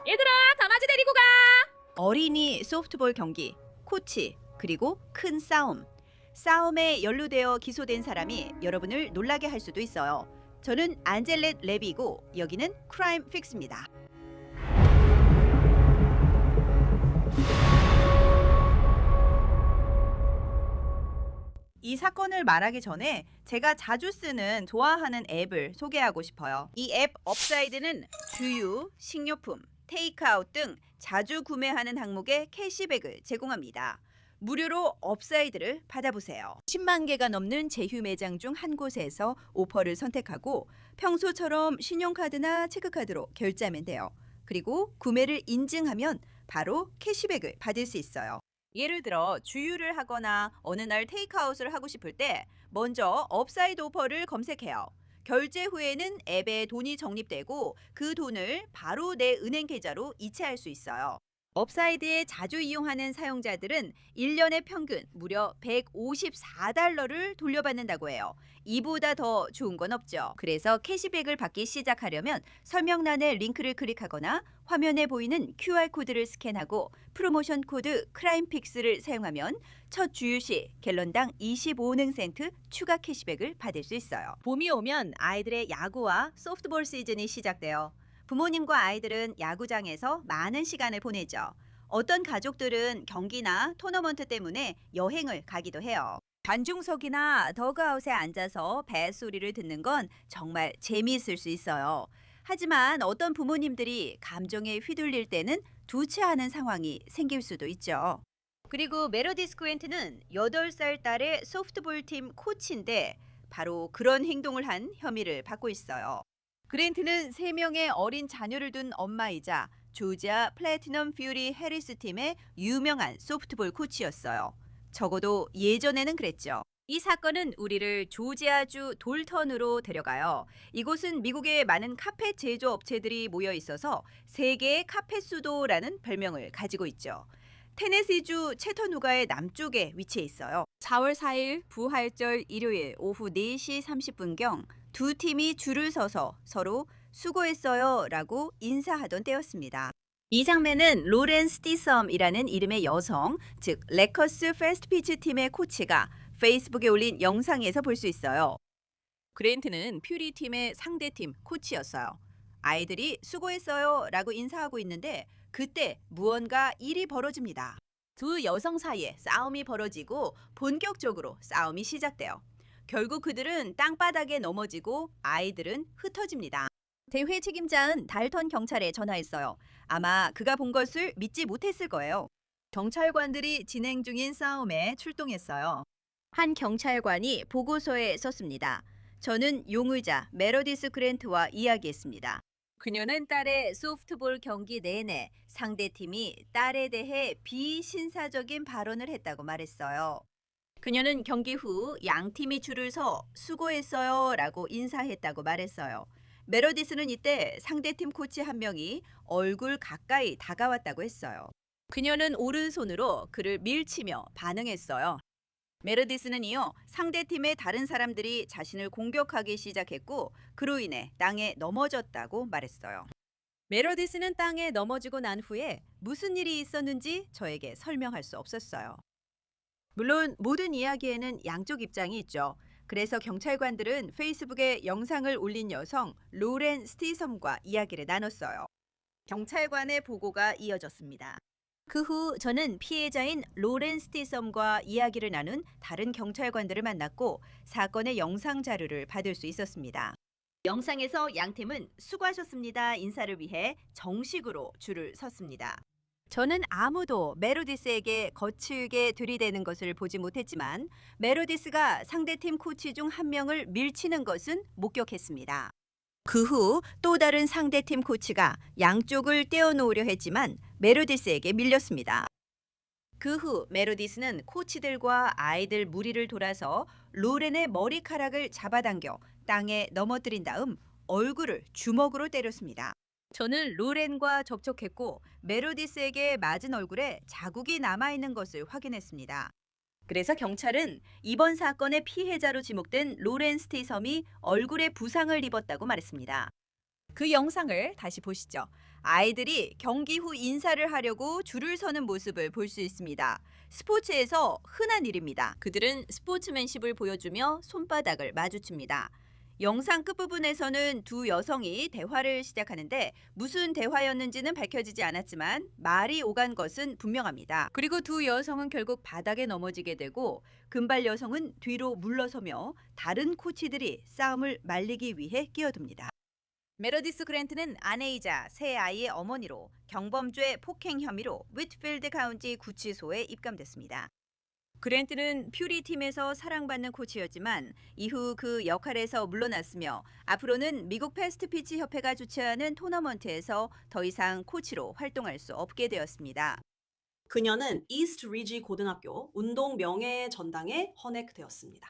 얘들아, 강아지 데리고 가. 어린이 소프트볼 경기, 코치, 그리고 큰 싸움. 싸움에 연루되어 기소된 사람이 여러분을 놀라게 할 수도 있어요. 저는 안젤렛 레비고 여기는 크라임 픽스입니다. 이 사건을 말하기 전에 제가 자주 쓰는 좋아하는 앱을 소개하고 싶어요. 이 앱 업사이드는 주유, 식료품, 테이크아웃 등 자주 구매하는 항목에 캐시백을 제공합니다. 무료로 업사이드를 받아보세요. 10만 개가 넘는 제휴 매장 중 한 곳에서 오퍼를 선택하고 평소처럼 신용카드나 체크카드로 결제하면 돼요. 그리고 구매를 인증하면 바로 캐시백을 받을 수 있어요. 예를 들어 주유를 하거나 어느 날 테이크아웃을 하고 싶을 때 먼저 업사이드 오퍼를 검색해요. 결제 후에는 앱에 돈이 적립되고 그 돈을 바로 내 은행 계좌로 이체할 수 있어요. 업사이드에 자주 이용하는 사용자들은 1년에 평균 무려 $154를 돌려받는다고 해요. 이보다 더 좋은 건 없죠. 그래서 캐시백을 받기 시작하려면 설명란에 링크를 클릭하거나 화면에 보이는 QR코드를 스캔하고 프로모션 코드 크라임픽스를 사용하면 첫 주유 시 갤런당 25은행센트 추가 캐시백을 받을 수 있어요. 봄이 오면 아이들의 야구와 소프트볼 시즌이 시작돼요. 부모님과 아이들은 야구장에서 많은 시간을 보내죠. 어떤 가족들은 경기나 토너먼트 때문에 여행을 가기도 해요. 관중석이나 더그아웃에 앉아서 벨소리를 듣는 건 정말 재미있을 수 있어요. 하지만 어떤 부모님들이 감정에 휘둘릴 때는 두치하는 상황이 생길 수도 있죠. 그리고 메로디스 그랜트는 8살 딸의 소프트볼 팀 코치인데 바로 그런 행동을 한 혐의를 받고 있어요. 그랜트는 3명의 어린 자녀를 둔 엄마이자 조지아 플래티넘 퓨리 해리스 팀의 유명한 소프트볼 코치였어요. 적어도 예전에는 그랬죠. 이 사건은 우리를 조지아주 돌턴으로 데려가요. 이곳은 미국의 많은 카펫 제조업체들이 모여 있어서 세계의 카펫 수도라는 별명을 가지고 있죠. 테네시주 채터누가의 남쪽에 위치해 있어요. 4월 4일 부활절 일요일 오후 4시 30분경 두 팀이 줄을 서서 서로 수고했어요 라고 인사하던 때였습니다. 이 장면은 로렌 스티섬이라는 이름의 여성, 즉 레커스 패스트피치 팀의 코치가 페이스북에 올린 영상에서 볼 수 있어요. 그랜트는 퓨리 팀의 상대팀 코치였어요. 아이들이 수고했어요 라고 인사하고 있는데 그때 무언가 일이 벌어집니다. 두 여성 사이에 싸움이 벌어지고 본격적으로 싸움이 시작돼요. 결국 그들은 땅바닥에 넘어지고 아이들은 흩어집니다. 대회 책임자는 달턴 경찰에 전화했어요. 아마 그가 본 것을 믿지 못했을 거예요. 경찰관들이 진행 중인 싸움에 출동했어요. 한 경찰관이 보고서에 썼습니다. 저는 용의자 메로디스 그랜트와 이야기했습니다. 그녀는 딸의 소프트볼 경기 내내 상대팀이 딸에 대해 비신사적인 발언을 했다고 말했어요. 그녀는 경기 후 양팀이 줄을 서 수고했어요 라고 인사했다고 말했어요. 메로디스는 이때 상대팀 코치 한 명이 얼굴 가까이 다가왔다고 했어요. 그녀는 오른손으로 그를 밀치며 반응했어요. 메로디스는 이어 상대팀의 다른 사람들이 자신을 공격하기 시작했고 그로 인해 땅에 넘어졌다고 말했어요. 메로디스는 땅에 넘어지고 난 후에 무슨 일이 있었는지 저에게 설명할 수 없었어요. 물론 모든 이야기에는 양쪽 입장이 있죠. 그래서 경찰관들은 페이스북에 영상을 올린 여성 로렌 스티섬과 이야기를 나눴어요. 경찰관의 보고가 이어졌습니다. 그 후 저는 피해자인 로렌 스티섬과 이야기를 나눈 다른 경찰관들을 만났고 사건의 영상 자료를 받을 수 있었습니다. 영상에서 양 팀은 수고하셨습니다 인사를 위해 정식으로 줄을 섰습니다. 저는 아무도 메로디스에게 거칠게 들이대는 것을 보지 못했지만 메로디스가 상대팀 코치 중 한 명을 밀치는 것은 목격했습니다. 그 후 또 다른 상대팀 코치가 양쪽을 떼어놓으려 했지만 메로디스에게 밀렸습니다. 그 후 메로디스는 코치들과 아이들 무리를 돌아서 로렌의 머리카락을 잡아당겨 땅에 넘어뜨린 다음 얼굴을 주먹으로 때렸습니다. 저는 로렌과 접촉했고 메로디스에게 맞은 얼굴에 자국이 남아있는 것을 확인했습니다. 그래서 경찰은 이번 사건의 피해자로 지목된 로렌 스티섬이 얼굴에 부상을 입었다고 말했습니다. 그 영상을 다시 보시죠. 아이들이 경기 후 인사를 하려고 줄을 서는 모습을 볼 수 있습니다. 스포츠에서 흔한 일입니다. 그들은 스포츠맨십을 보여주며 손바닥을 마주칩니다. 영상 끝부분에서는 두 여성이 대화를 시작하는데 무슨 대화였는지는 밝혀지지 않았지만 말이 오간 것은 분명합니다. 그리고 두 여성은 결국 바닥에 넘어지게 되고 금발 여성은 뒤로 물러서며 다른 코치들이 싸움을 말리기 위해 끼어듭니다. 메러디스 그랜트는 아내이자 세 아이의 어머니로 경범죄 폭행 혐의로 위트필드 카운티 구치소에 입감됐습니다. 그랜트는 퓨리 팀에서 사랑받는 코치였지만 이후 그 역할에서 물러났으며 앞으로는 미국 패스트피치 협회가 주최하는 토너먼트에서 더 이상 코치로 활동할 수 없게 되었습니다. 그녀는 이스트 리지 고등학교 운동 명예 전당에 헌액되었습니다.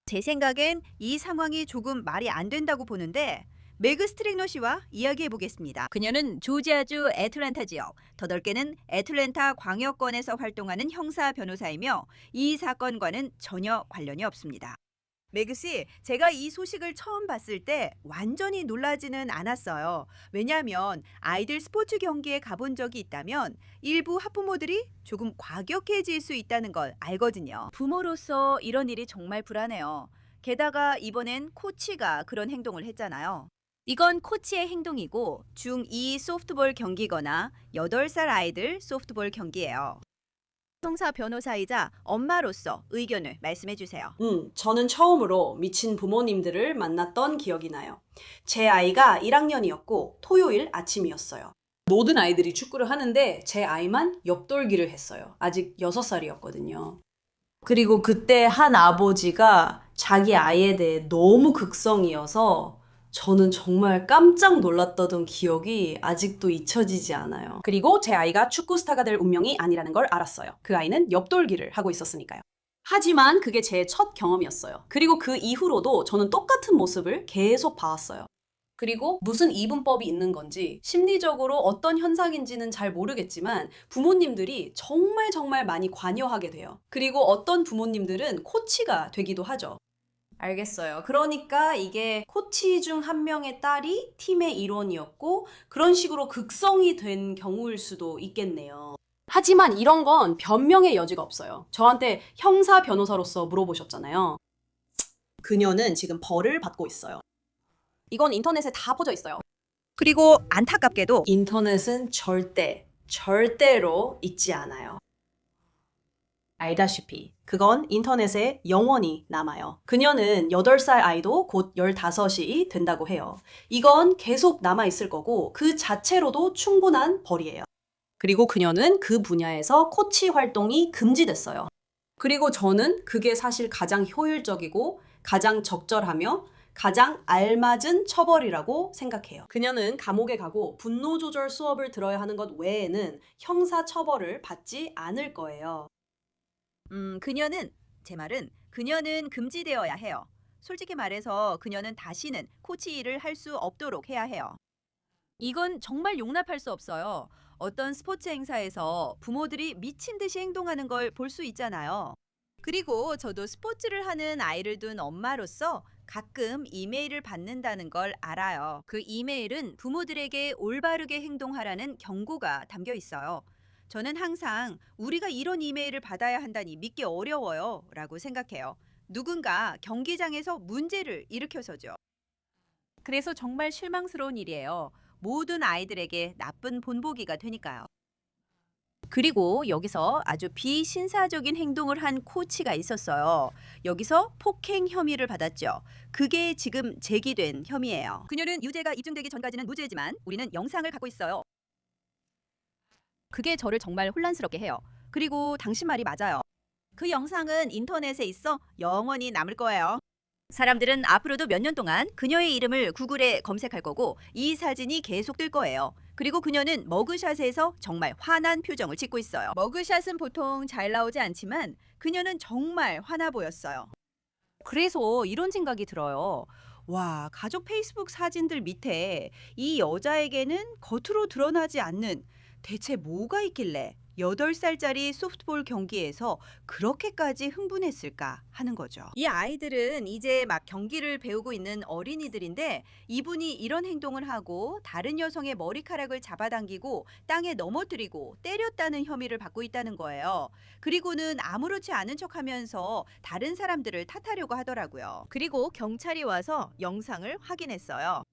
제 생각엔 이 상황이 조금 말이 안 된다고 보는데 매그 스트릭너 씨와 이야기해 보겠습니다. 그녀는 조지아주 애틀랜타 지역, 더 넓게는 애틀랜타 광역권에서 활동하는 형사 변호사이며 이 사건과는 전혀 관련이 없습니다. 매그 씨, 제가 이 소식을 처음 봤을 때 완전히 놀라지는 않았어요. 왜냐하면 아이들 스포츠 경기에 가본 적이 있다면 일부 학부모들이 조금 과격해질 수 있다는 걸 알거든요. 부모로서 이런 일이 정말 불안해요. 게다가 이번엔 코치가 그런 행동을 했잖아요. 이건 코치의 행동이고 중2 소프트볼 경기거나 8살 아이들 소프트볼 경기예요. 형사 변호사이자 엄마로서 의견을 말씀해 주세요. 저는 처음으로 미친 부모님들을 만났던 기억이 나요. 제 아이가 1학년이었고 토요일 아침이었어요. 모든 아이들이 축구를 하는데 제 아이만 옆돌기를 했어요. 아직 6살이었거든요. 그리고 그때 한 아버지가 자기 아이에 대해 너무 극성이어서 저는 정말 깜짝 놀랐던 기억이 아직도 잊혀지지 않아요. 그리고 제 아이가 축구 스타가 될 운명이 아니라는 걸 알았어요. 그 아이는 옆돌기를 하고 있었으니까요. 하지만 그게 제 첫 경험이었어요. 그리고 그 이후로도 저는 똑같은 모습을 계속 봐왔어요. 그리고 무슨 이분법이 있는 건지 심리적으로 어떤 현상인지는 잘 모르겠지만 부모님들이 정말 많이 관여하게 돼요. 그리고 어떤 부모님들은 코치가 되기도 하죠. 알겠어요. 그러니까 이게 코치 중 한 명의 딸이 팀의 일원이었고 그런 식으로 극성이 된 경우일 수도 있겠네요. 하지만 이런 건 변명의 여지가 없어요. 저한테 형사 변호사로서 물어보셨잖아요. 그녀는 지금 벌을 받고 있어요. 이건 인터넷에 다 퍼져 있어요. 그리고 안타깝게도 인터넷은 절대로 잊지 않아요. 알다시피 그건 인터넷에 영원히 남아요. 그녀는 8살 아이도 곧 15이 된다고 해요. 이건 계속 남아있을 거고 그 자체로도 충분한 벌이에요. 그리고 그녀는 그 분야에서 코치 활동이 금지됐어요. 그리고 저는 그게 사실 가장 효율적이고 가장 적절하며 가장 알맞은 처벌이라고 생각해요. 그녀는 감옥에 가고 분노 조절 수업을 들어야 하는 것 외에는 형사 처벌을 받지 않을 거예요. 제 말은 그녀는 금지되어야 해요. 솔직히 말해서 그녀는 다시는 코치 일을 할 수 없도록 해야 해요. 이건 정말 용납할 수 없어요. 어떤 스포츠 행사에서 부모들이 미친 듯이 행동하는 걸 볼 수 있잖아요. 그리고 저도 스포츠를 하는 아이를 둔 엄마로서 가끔 이메일을 받는다는 걸 알아요. 그 이메일은 부모들에게 올바르게 행동하라는 경고가 담겨 있어요. 저는 항상 우리가 이런 이메일을 받아야 한다니 믿기 어려워요 라고 생각해요. 누군가 경기장에서 문제를 일으켜서죠. 그래서 정말 실망스러운 일이에요. 모든 아이들에게 나쁜 본보기가 되니까요. 그리고 여기서 아주 비신사적인 행동을 한 코치가 있었어요. 여기서 폭행 혐의를 받았죠. 그게 지금 제기된 혐의예요. 그녀는 유죄가 입증되기 전까지는 무죄지만 우리는 영상을 갖고 있어요. 그게 저를 정말 혼란스럽게 해요. 그리고 당신 말이 맞아요. 그 영상은 인터넷에 있어 영원히 남을 거예요. 사람들은 앞으로도 몇 년 동안 그녀의 이름을 구글에 검색할 거고 이 사진이 계속 뜰 거예요. 그리고 그녀는 머그샷에서 정말 화난 표정을 짓고 있어요. 머그샷은 보통 잘 나오지 않지만 그녀는 정말 화나 보였어요. 그래서 이런 생각이 들어요. 와, 가족 페이스북 사진들 밑에 이 여자에게는 겉으로 드러나지 않는 대체 뭐가 있길래 8살짜리 소프트볼 경기에서 그렇게까지 흥분했을까 하는 거죠. 이 아이들은 이제 막 경기를 배우고 있는 어린이들인데 이분이 이런 행동을 하고 다른 여성의 머리카락을 잡아당기고 땅에 넘어뜨리고 때렸다는 혐의를 받고 있다는 거예요. 그리고는 아무렇지 않은 척하면서 다른 사람들을 탓하려고 하더라고요. 그리고 경찰이 와서 영상을 확인했어요.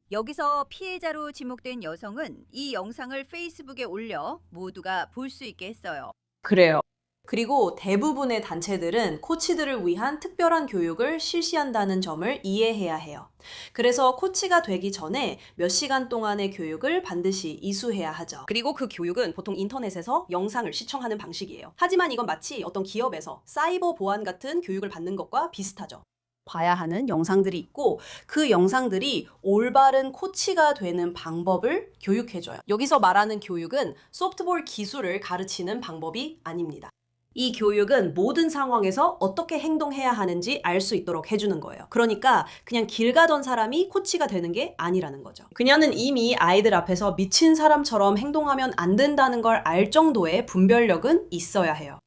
여기서 피해자로 지목된 여성은 이 영상을 페이스북에 올려 모두가 볼 수 있게 했어요. 그래요. 그리고 대부분의 단체들은 코치들을 위한 특별한 교육을 실시한다는 점을 이해해야 해요. 그래서 코치가 되기 전에 몇 시간 동안의 교육을 반드시 이수해야 하죠. 그리고 그 교육은 보통 인터넷에서 영상을 시청하는 방식이에요. 하지만 이건 마치 어떤 기업에서 사이버 보안 같은 교육을 받는 것과 비슷하죠. 봐야 하는 영상들이 있고 그 영상들이 올바른 코치가 되는 방법을 교육해줘요. 여기서 말하는 교육은 소프트볼 기술을 가르치는 방법이 아닙니다. 이 교육은 모든 상황에서 어떻게 행동해야 하는지 알 수 있도록 해주는 거예요. 그러니까 그냥 길 가던 사람이 코치가 되는 게 아니라는 거죠. 그녀는 이미 아이들 앞에서 미친 사람처럼 행동하면 안 된다는 걸 알 정도의 분별력은 있어야 해요.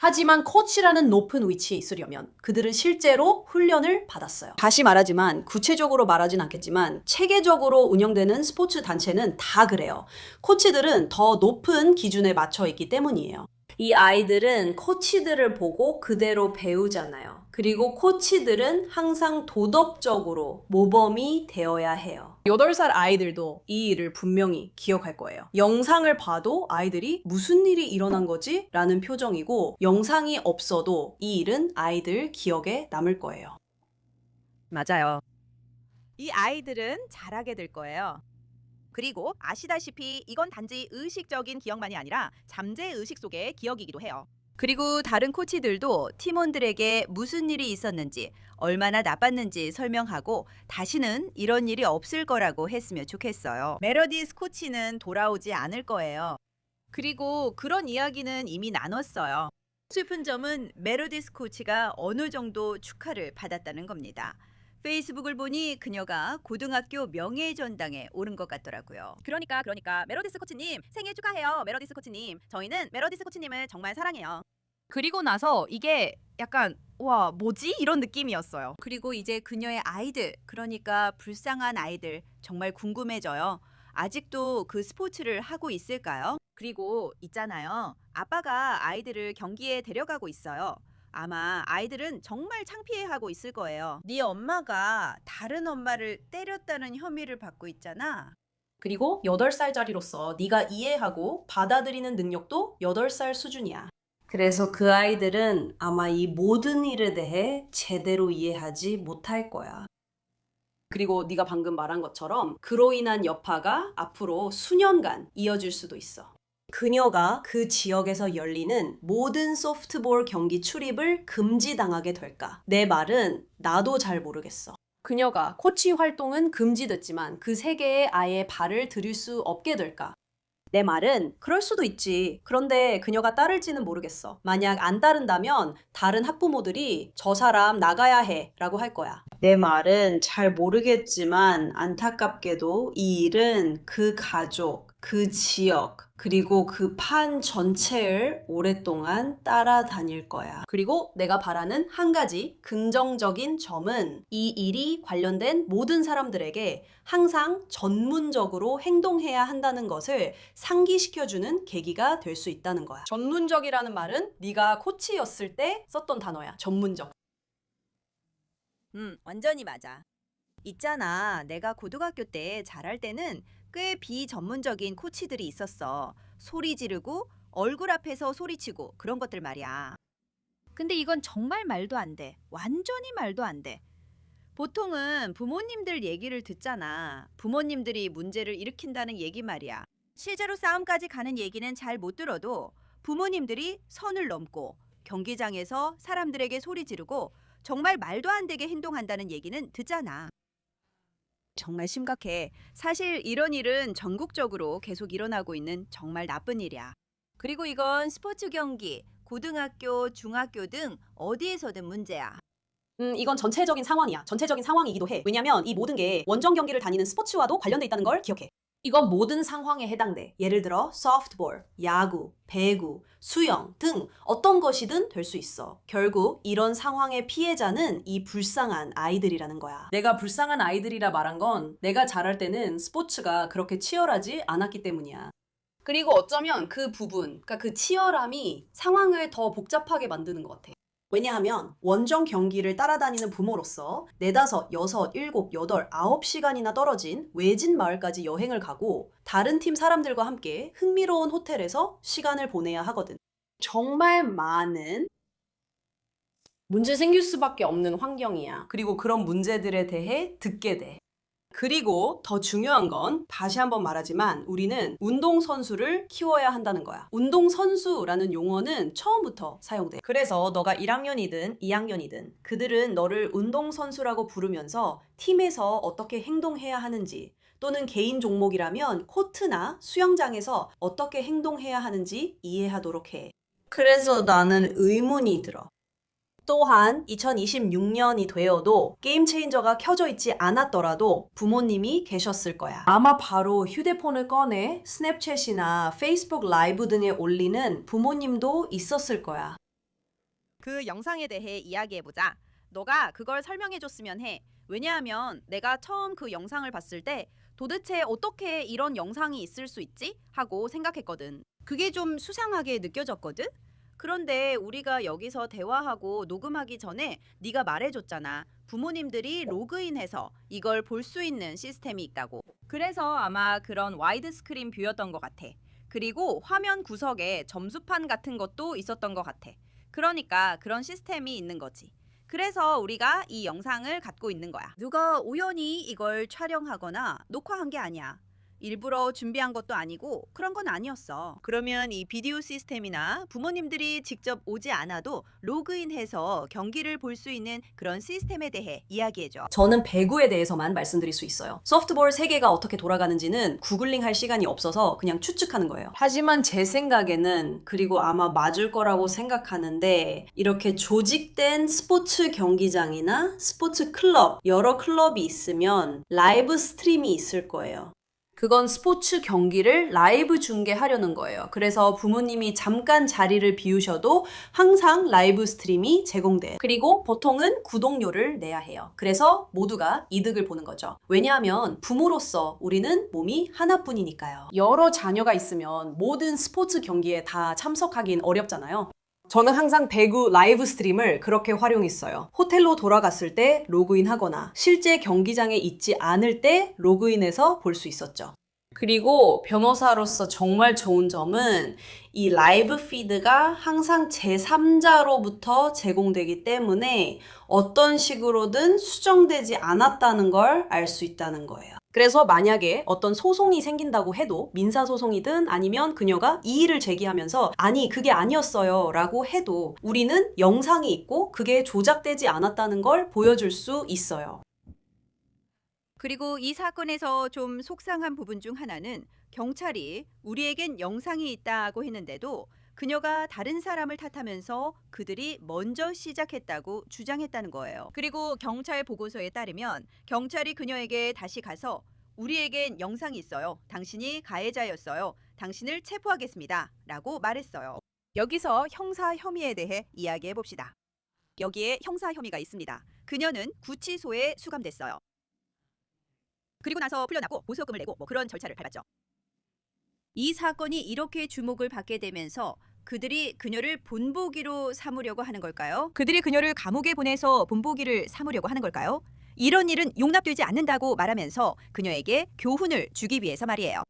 하지만 코치라는 높은 위치에 있으려면 그들은 실제로 훈련을 받았어요. 다시 말하지만 구체적으로 말하진 않겠지만 체계적으로 운영되는 스포츠 단체는 다 그래요. 코치들은 더 높은 기준에 맞춰 있기 때문이에요. 이 아이들은 코치들을 보고 그대로 배우잖아요. 그리고 코치들은 항상 도덕적으로 모범이 되어야 해요. 8살 아이들도 이 일을 분명히 기억할 거예요. 영상을 봐도 아이들이 무슨 일이 일어난 거지? 라는 표정이고 영상이 없어도 이 일은 아이들 기억에 남을 거예요. 맞아요. 이 아이들은 잘하게 될 거예요. 그리고 아시다시피 이건 단지 의식적인 기억만이 아니라 잠재의식 속의 기억이기도 해요. 그리고 다른 코치들도 팀원들에게 무슨 일이 있었는지, 얼마나 나빴는지 설명하고 다시는 이런 일이 없을 거라고 했으면 좋겠어요. 메러디스 코치는 돌아오지 않을 거예요. 그리고 그런 이야기는 이미 나눴어요. 슬픈 점은 메러디스 코치가 어느 정도 축하를 받았다는 겁니다. 페이스북을 보니 그녀가 고등학교 명예전당에 오른 것 같더라고요. 그러니까 메로디스 코치님 생일 축하해요. 메로디스 코치님. 저희는 메로디스 코치님을 정말 사랑해요. 그리고 나서 이게 약간 와 뭐지? 이런 느낌이었어요. 그리고 이제 그녀의 아이들, 그러니까 불쌍한 아이들 정말 궁금해져요. 아직도 그 스포츠를 하고 있을까요? 그리고 있잖아요. 아빠가 아이들을 경기에 데려가고 있어요. 아마 아이들은 정말 창피해하고 있을 거예요. 네 엄마가 다른 엄마를 때렸다는 혐의를 받고 있잖아. 그리고 8살짜리로서 네가 이해하고 받아들이는 능력도 8살 수준이야. 그래서 그 아이들은 아마 이 모든 일에 대해 제대로 이해하지 못할 거야. 그리고 네가 방금 말한 것처럼 그로 인한 여파가 앞으로 수년간 이어질 수도 있어. 그녀가 그 지역에서 열리는 모든 소프트볼 경기 출입을 금지당하게 될까? 내 말은 나도 잘 모르겠어. 그녀가 코치 활동은 금지됐지만 그 세계에 아예 발을 들일 수 없게 될까? 내 말은 그럴 수도 있지. 그런데 그녀가 따를지는 모르겠어. 만약 안 따른다면 다른 학부모들이 저 사람 나가야 해 라고 할 거야. 내 말은 잘 모르겠지만 안타깝게도 이 일은 그 가족, 그 지역, 그리고 그 판 전체를 오랫동안 따라다닐 거야. 그리고 내가 바라는 한 가지 긍정적인 점은 이 일이 관련된 모든 사람들에게 항상 전문적으로 행동해야 한다는 것을 상기시켜주는 계기가 될 수 있다는 거야. 전문적이라는 말은 네가 코치였을 때 썼던 단어야. 전문적. 완전히 맞아. 있잖아, 내가 고등학교 때 잘할 때는 꽤 비전문적인 코치들이 있었어. 소리 지르고 얼굴 앞에서 소리치고 그런 것들 말이야. 근데 이건 정말 말도 안 돼. 완전히 말도 안 돼. 보통은 부모님들 얘기를 듣잖아. 부모님들이 문제를 일으킨다는 얘기 말이야. 실제로 싸움까지 가는 얘기는 잘 못 들어도 부모님들이 선을 넘고 경기장에서 사람들에게 소리 지르고 정말 말도 안 되게 행동한다는 얘기는 듣잖아. 정말 심각해. 사실 이런 일은 전국적으로 계속 일어나고 있는 정말 나쁜 일이야. 그리고 이건 스포츠 경기, 고등학교, 중학교 등 어디에서든 문제야. 이건 전체적인 상황이야. 전체적인 상황이기도 해. 왜냐면 이 모든 게 원정 경기를 다니는 스포츠와도 관련돼 있다는 걸 기억해. 이건 모든 상황에 해당돼. 예를 들어 소프트볼, 야구, 배구, 수영 등 어떤 것이든 될 수 있어. 결국 이런 상황의 피해자는 이 불쌍한 아이들이라는 거야. 내가 불쌍한 아이들이라 말한 건 내가 자랄 때는 스포츠가 그렇게 치열하지 않았기 때문이야. 그리고 어쩌면 그 부분, 그러니까 그 치열함이 상황을 더 복잡하게 만드는 것 같아. 왜냐하면 원정 경기를 따라다니는 부모로서 4, 5, 6, 7, 8, 9시간이나 떨어진 외진 마을까지 여행을 가고 다른 팀 사람들과 함께 흥미로운 호텔에서 시간을 보내야 하거든. 정말 많은 문제 생길 수밖에 없는 환경이야. 그리고 그런 문제들에 대해 듣게 돼. 그리고 더 중요한 건 다시 한번 말하지만 우리는 운동선수를 키워야 한다는 거야. 운동선수라는 용어는 처음부터 사용돼. 그래서 너가 1학년이든 2학년이든 그들은 너를 운동선수라고 부르면서 팀에서 어떻게 행동해야 하는지 또는 개인 종목이라면 코트나 수영장에서 어떻게 행동해야 하는지 이해하도록 해. 그래서 나는 의문이 들어. 또한 2026년이 되어도 게임 체인저가 켜져 있지 않았더라도 부모님이 계셨을 거야. 아마 바로 휴대폰을 꺼내 스냅챗이나 페이스북 라이브 등에 올리는 부모님도 있었을 거야. 그 영상에 대해 이야기해보자. 너가 그걸 설명해줬으면 해. 왜냐하면 내가 처음 그 영상을 봤을 때 도대체 어떻게 이런 영상이 있을 수 있지? 하고 생각했거든. 그게 좀 수상하게 느껴졌거든? 그런데 우리가 여기서 대화하고 녹음하기 전에 네가 말해줬잖아. 부모님들이 로그인해서 이걸 볼 수 있는 시스템이 있다고. 그래서 아마 그런 와이드 스크린 뷰였던 것 같아. 그리고 화면 구석에 점수판 같은 것도 있었던 것 같아. 그러니까 그런 시스템이 있는 거지. 그래서 우리가 이 영상을 갖고 있는 거야. 누가 우연히 이걸 촬영하거나 녹화한 게 아니야. 일부러 준비한 것도 아니고 그런 건 아니었어. 그러면 이 비디오 시스템이나 부모님들이 직접 오지 않아도 로그인해서 경기를 볼 수 있는 그런 시스템에 대해 이야기해줘. 저는 배구에 대해서만 말씀드릴 수 있어요. 소프트볼 세계가 어떻게 돌아가는지는 구글링 할 시간이 없어서 그냥 추측하는 거예요. 하지만 제 생각에는, 그리고 아마 맞을 거라고 생각하는데, 이렇게 조직된 스포츠 경기장이나 스포츠 클럽, 여러 클럽이 있으면 라이브 스트림이 있을 거예요. 그건 스포츠 경기를 라이브 중계하려는 거예요. 그래서 부모님이 잠깐 자리를 비우셔도 항상 라이브 스트림이 제공돼요. 그리고 보통은 구독료를 내야 해요. 그래서 모두가 이득을 보는 거죠. 왜냐하면 부모로서 우리는 몸이 하나뿐이니까요. 여러 자녀가 있으면 모든 스포츠 경기에 다 참석하긴 어렵잖아요. 저는 항상 배구 라이브 스트림을 그렇게 활용했어요. 호텔로 돌아갔을 때 로그인하거나 실제 경기장에 있지 않을 때 로그인해서 볼 수 있었죠. 그리고 변호사로서 정말 좋은 점은 이 라이브 피드가 항상 제3자로부터 제공되기 때문에 어떤 식으로든 수정되지 않았다는 걸 알 수 있다는 거예요. 그래서 만약에 어떤 소송이 생긴다고 해도 민사소송이든 아니면 그녀가 이의를 제기하면서 아니 그게 아니었어요 라고 해도 우리는 영상이 있고 그게 조작되지 않았다는 걸 보여줄 수 있어요. 그리고 이 사건에서 좀 속상한 부분 중 하나는 경찰이 우리에겐 영상이 있다고 했는데도 그녀가 다른 사람을 탓하면서 그들이 먼저 시작했다고 주장했다는 거예요. 그리고 경찰 보고서에 따르면 경찰이 그녀에게 다시 가서 우리에겐 영상이 있어요. 당신이 가해자였어요. 당신을 체포하겠습니다. 라고 말했어요. 여기서 형사 혐의에 대해 이야기해 봅시다. 여기에 형사 혐의가 있습니다. 그녀는 구치소에 수감됐어요. 그리고 나서 풀려나고 보석금을 내고 그런 절차를 밟았죠. 이 사건이 이렇게 주목을 받게 되면서 그들이 그녀를 본보기로 삼으려고 하는 걸까요? 그들이 그녀를 감옥에 보내서 본보기를 삼으려고 하는 걸까요? 이런 일은 용납되지 않는다고 말하면서 그녀에게 교훈을 주기 위해서 말이에요.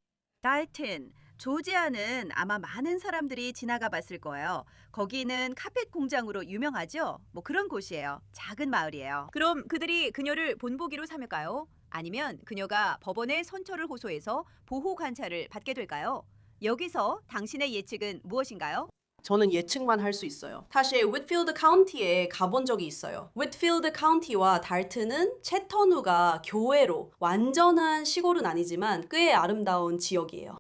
달튼, 조지아는 아마 많은 사람들이 지나가 봤을 거예요. 거기는 카펫 공장으로 유명하죠? 뭐 그런 곳이에요. 작은 마을이에요. 그럼 그들이 그녀를 본보기로 삼을까요? 아니면 그녀가 법원에 선처를 호소해서 보호 관찰을 받게 될까요? 여기서 당신의 예측은 무엇인가요? 저는 예측만 할 수 있어요. 사실 윗필드 카운티에 가본 적이 있어요. 윗필드 카운티와 달튼은 채터누가 교외로 완전한 시골은 아니지만 꽤 아름다운 지역이에요.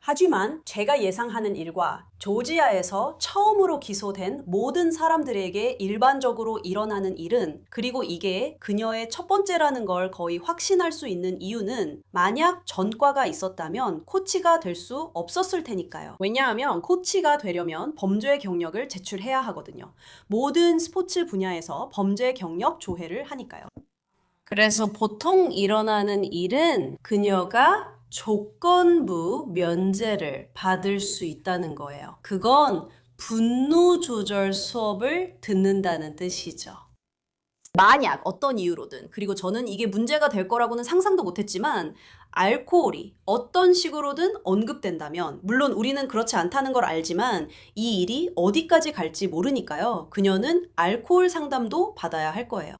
하지만 제가 예상하는 일과 조지아에서 처음으로 기소된 모든 사람들에게 일반적으로 일어나는 일은, 그리고 이게 그녀의 첫 번째라는 걸 거의 확신할 수 있는 이유는 만약 전과가 있었다면 코치가 될 수 없었을 테니까요. 왜냐하면 코치가 되려면 범죄 경력을 제출해야 하거든요. 모든 스포츠 분야에서 범죄 경력 조회를 하니까요. 그래서 보통 일어나는 일은 그녀가 조건부 면제를 받을 수 있다는 거예요. 그건 분노 조절 수업을 듣는다는 뜻이죠. 만약 어떤 이유로든, 그리고 저는 이게 문제가 될 거라고는 상상도 못했지만 알코올이 어떤 식으로든 언급된다면, 물론 우리는 그렇지 않다는 걸 알지만 이 일이 어디까지 갈지 모르니까요. 그녀는 알코올 상담도 받아야 할 거예요.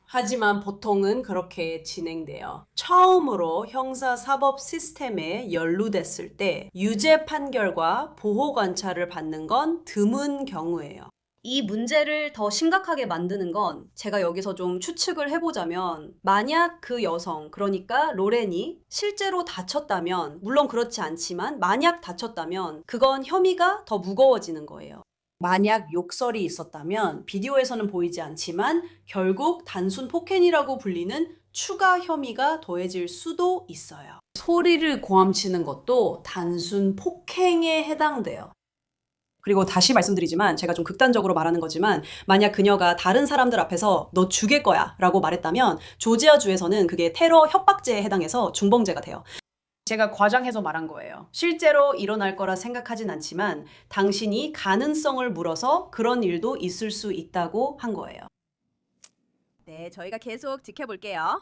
하지만 보통은 그렇게 진행돼요. 처음으로 형사사법 시스템에 연루됐을 때 유죄 판결과 보호 관찰을 받는 건 드문 경우예요. 이 문제를 더 심각하게 만드는 건 제가 여기서 좀 추측을 해보자면, 만약 그 여성, 그러니까 로렌이 실제로 다쳤다면, 물론 그렇지 않지만 만약 다쳤다면 그건 혐의가 더 무거워지는 거예요. 만약 욕설이 있었다면 비디오에서는 보이지 않지만 결국 단순 폭행이라고 불리는 추가 혐의가 더해질 수도 있어요. 소리를 고함치는 것도 단순 폭행에 해당돼요. 그리고 다시 말씀드리지만 제가 좀 극단적으로 말하는 거지만 만약 그녀가 다른 사람들 앞에서 너 죽일 거야 라고 말했다면 조지아주에서는 그게 테러 협박죄에 해당해서 중범죄가 돼요. 제가 과장해서 말한 거예요. 실제로 일어날 거라 생각하진 않지만 당신이 가능성을 물어서 그런 일도 있을 수 있다고 한 거예요. 네, 저희가 계속 지켜볼게요.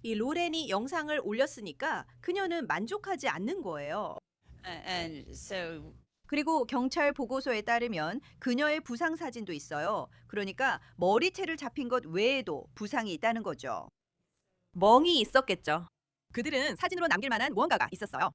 이 로렌이 영상을 올렸으니까 그녀는 만족하지 않는 거예요. And so 그리고 경찰 보고서에 따르면 그녀의 부상 사진도 있어요. 그러니까 머리채를 잡힌 것 외에도 부상이 있다는 거죠. 멍이 있었겠죠. 그들은 사진으로 남길 만한 무언가가 있었어요.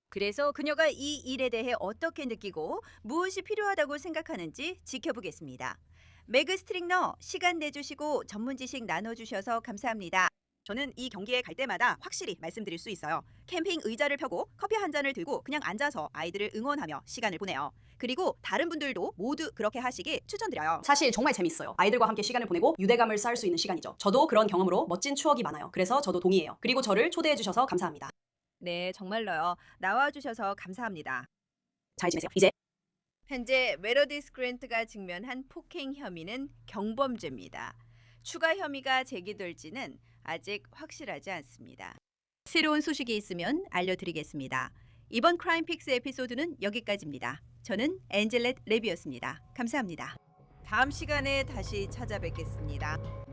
그래서 그녀가 이 일에 대해 어떻게 느끼고 무엇이 필요하다고 생각하는지 지켜보겠습니다. 매그 스트링너, 시간 내주시고 전문 지식 나눠주셔서 감사합니다. 저는 이 경기에 갈 때마다 확실히 말씀드릴 수 있어요. 캠핑 의자를 펴고 커피 한 잔을 들고 그냥 앉아서 아이들을 응원하며 시간을 보내요. 그리고 다른 분들도 모두 그렇게 하시길 추천드려요. 사실 정말 재밌어요. 아이들과 함께 시간을 보내고 유대감을 쌓을 수 있는 시간이죠. 저도 그런 경험으로 멋진 추억이 많아요. 그래서 저도 동의해요. 그리고 저를 초대해 주셔서 감사합니다. 네, 정말로요. 나와주셔서 감사합니다. 잘 지내세요. 이제 현재 메러디스 그랜트가 직면한 폭행 혐의는 경범죄입니다. 추가 혐의가 제기될지는 아직 확실하지 않습니다. 새로운 소식이 있으면 알려드리겠습니다. 이번 크라임픽스 에피소드는 여기까지입니다. 저는 엔젤렛 레비였습니다. 감사합니다. 다음 시간에 다시 찾아뵙겠습니다.